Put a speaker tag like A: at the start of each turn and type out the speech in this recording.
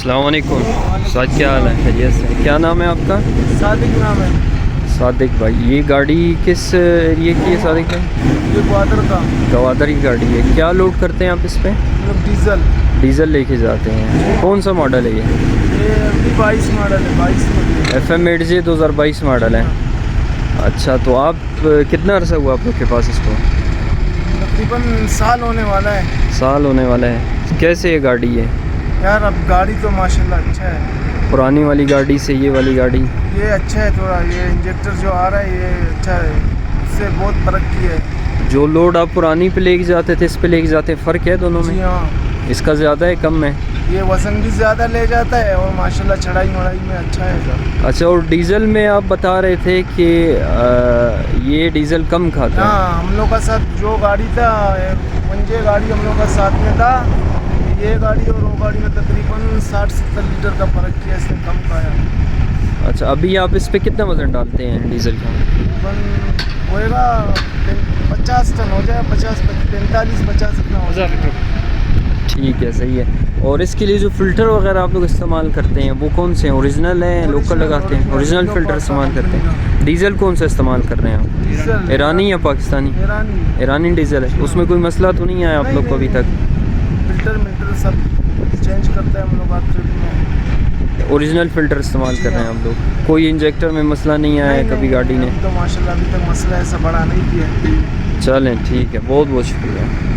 A: अस्सलाम वालेकुम। साद क्या हाल है? खैरियत से? क्या नाम है आपका?
B: सादिक नाम है।
A: सादिक भाई, ये गाड़ी किस एरिए की है सादिक भाई?
B: ये ग्वादर का
A: गवादर की गाड़ी है। क्या लोड करते हैं आप इस पर?
B: मतलब डीजल।
A: डीजल लेके जाते हैं। कौन सा मॉडल है
B: ये अभी 22 मॉडल है, 22 मॉडल।
A: FM8J 2022 मॉडल है। अच्छा, तो आप कितना अरसा हुआ आप लोग के पास इसको?
B: तकरीबन साल होने वाला है।
A: साल होने वाला है। कैसे ये गाड़ी है?
B: यार अब गाड़ी तो माशाल्लाह अच्छा है।
A: पुरानी वाली गाड़ी से ये वाली गाड़ी?
B: ये अच्छा है थोड़ा, ये इंजेक्टर जो आ रहा है ये अच्छा है, इससे बहुत फ़र्क की है।
A: जो लोड आप पुरानी पे लेके जाते थे इस पे लेके जाते हैं, फ़र्क है दोनों में?
B: जी हाँ,
A: इसका ज़्यादा है कम है?
B: ये वज़न भी ज़्यादा ले जाता है और माशाल्लाह चढ़ाई वढ़ाई में अच्छा है सर।
A: अच्छा, और डीज़ल में आप बता रहे थे कि ये डीज़ल कम खाता है?
B: हाँ, हम लोग का साथ जो गाड़ी था, पंजे गाड़ी हम लोग का साथ में था, ये गाड़ी और वो गाड़ी में तकरीबन 60-70 लीटर का फ़र्क किया, इसने कम खाया।
A: अच्छा, अभी आप इस पे कितना वज़न डालते हैं डीज़ल का?
B: तकरीबन होएगा 50 टन हो जाए, 45-50 इतना हो जाए।
A: ठीक है, सही है। और इसके लिए जो फ़िल्टर वगैरह आप लोग इस्तेमाल करते हैं वो कौन से हैं? ओरिजिनल हैं, लोकल लगाते हैं? ओरिजिनल फ़िल्टर इस्तेमाल करते हैं। डीज़ल कौन सा इस्तेमाल कर रहे हैं आप?
B: डीजल
A: ईरानी या पाकिस्तानी?
B: ईरानी
A: ईरानी डीज़ल है। उसमें कोई मसला तो नहीं आया आप लोग को अभी तक?
B: फिल्टर सब चेंज करते हैं हम लोग आज ट्रिप में।
A: ओरिजिनल फ़िल्टर इस्तेमाल कर रहे हैं आप लोग? कोई इंजेक्टर में मसला नहीं आया है कभी गाड़ी ने?
B: तो माशाल्लाह अभी तक मसला ऐसा बड़ा नहीं किया।
A: चलें, ठीक है, बहुत बहुत शुक्रिया।